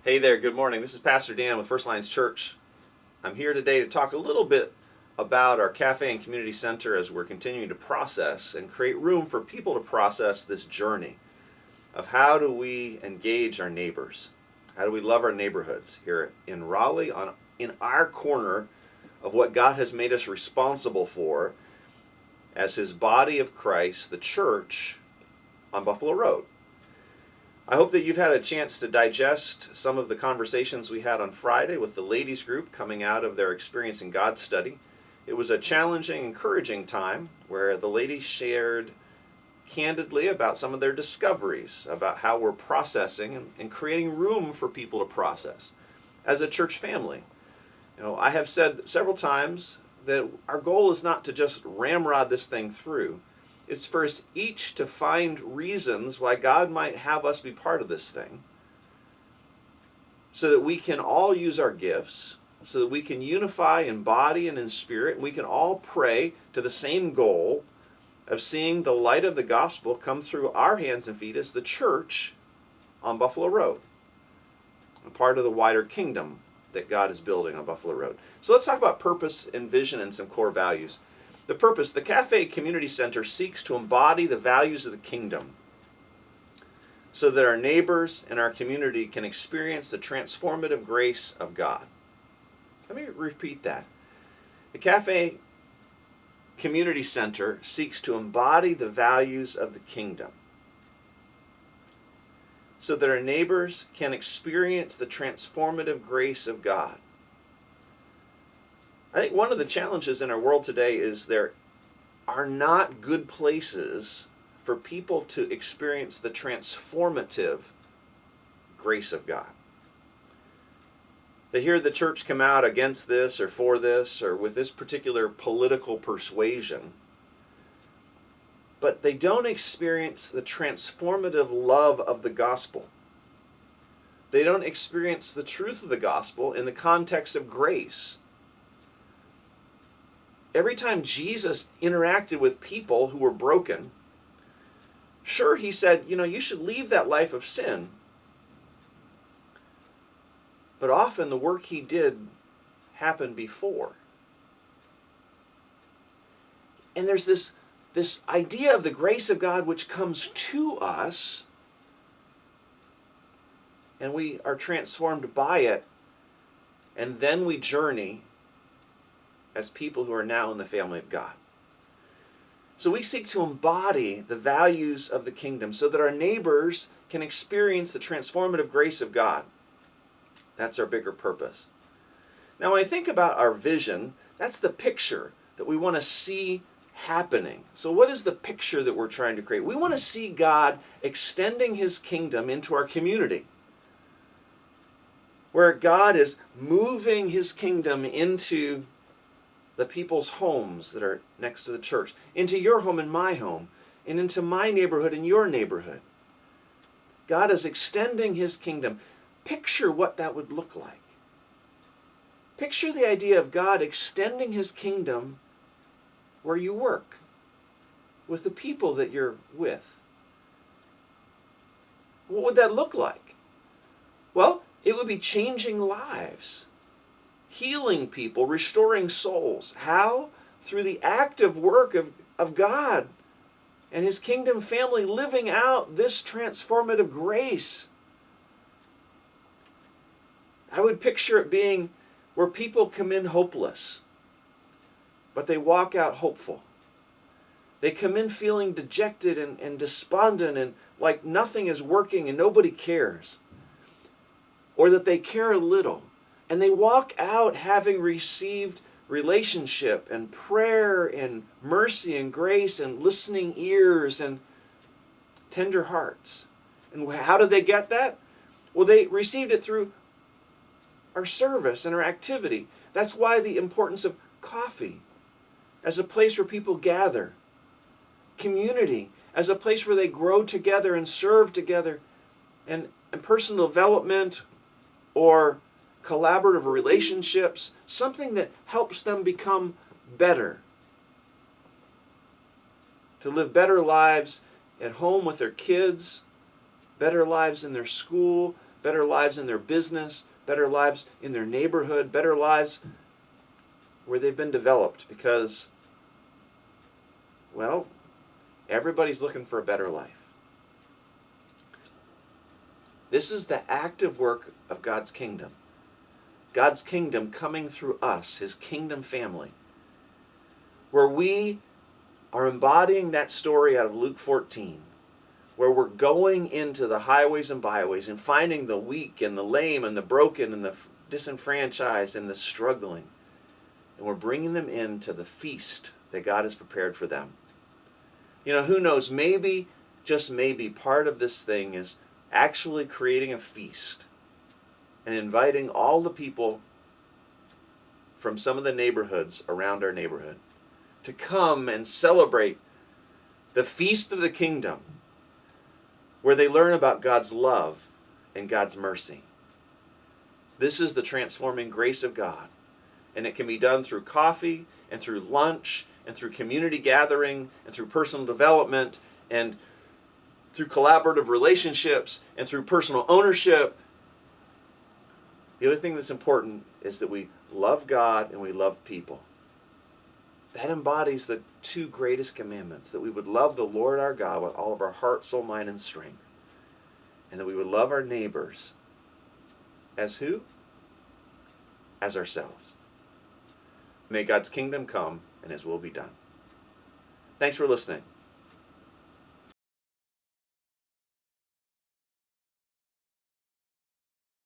Hey there, good morning. This is Pastor Dan with First Lines Church. I'm here today to talk a little bit about our cafe and community center as we're continuing to process and create room for people to process this journey of how do we engage our neighbors? How do we love our neighborhoods here in Raleigh in our corner of what God has made us responsible for as His body of Christ, the church on Buffalo Road. I hope that you've had a chance to digest some of the conversations we had on Friday with the ladies group coming out of their Experience in God study. It was a challenging, encouraging time where the ladies shared candidly about some of their discoveries, about how we're processing and creating room for people to process as a church family. I have said several times that our goal is not to just ramrod this thing through. It's for us each to find reasons why God might have us be part of this thing so that we can all use our gifts, so that we can unify in body and in spirit, and we can all pray to the same goal of seeing the light of the gospel come through our hands and feet as the church on Buffalo Road, a part of the wider kingdom that God is building on Buffalo Road. So let's talk about purpose and vision and some core values. The purpose, the Cafe Community Center seeks to embody the values of the kingdom so that our neighbors and our community can experience the transformative grace of God. Let me repeat that. The Cafe Community Center seeks to embody the values of the kingdom so that our neighbors can experience the transformative grace of God. I think one of the challenges in our world today is there are not good places for people to experience the transformative grace of God. They hear the church come out against this or for this or with this particular political persuasion, but they don't experience the transformative love of the gospel. They don't experience the truth of the gospel in the context of grace. Every time Jesus interacted with people who were broken, sure, he said, you should leave that life of sin. But often the work he did happened before. And there's this idea of the grace of God which comes to us, and we are transformed by it, and then we journey as people who are now in the family of God. So we seek to embody the values of the kingdom so that our neighbors can experience the transformative grace of God. That's our bigger purpose. Now, when I think about our vision, that's the picture that we want to see happening. So what is the picture that we're trying to create? We want to see God extending His kingdom into our community, where God is moving His kingdom into the people's homes that are next to the church, into your home and my home, and into my neighborhood and your neighborhood. God is extending His kingdom. Picture what that would look like. Picture the idea of God extending His kingdom where you work, with the people that you're with. What would that look like? Well, it would be changing lives, healing people, restoring souls. How? Through the active work of God and His kingdom family living out this transformative grace. I would picture it being where people come in hopeless, but they walk out hopeful. They come in feeling dejected and despondent and like nothing is working and nobody cares, or that they care a little. And they walk out having received relationship and prayer and mercy and grace and listening ears and tender hearts. And how did they get that? Well, they received it through our service and our activity. That's why the importance of coffee as a place where people gather. Community as a place where they grow together and serve together. And personal development or collaborative relationships, something that helps them become better, to live better lives at home with their kids, better lives in their school, better lives in their business, better lives in their neighborhood, better lives where they've been developed because, well, everybody's looking for a better life. This is the active work of God's kingdom. God's kingdom coming through us, his kingdom family, where we are embodying that story out of Luke 14, where we're going into the highways and byways and finding the weak and the lame and the broken and the disenfranchised and the struggling. And we're bringing them into the feast that God has prepared for them. You know, who knows, maybe, just maybe, part of this thing is actually creating a feast and inviting all the people from some of the neighborhoods around our neighborhood to come and celebrate the feast of the kingdom, where they learn about God's love and God's mercy. This is the transforming grace of God, and it can be done through coffee and through lunch and through community gathering and through personal development and through collaborative relationships and through personal ownership. The other thing that's important is that we love God and we love people. That embodies the two greatest commandments, that we would love the Lord our God with all of our heart, soul, mind, and strength, and that we would love our neighbors as who? As ourselves. May God's kingdom come and his will be done. Thanks for listening.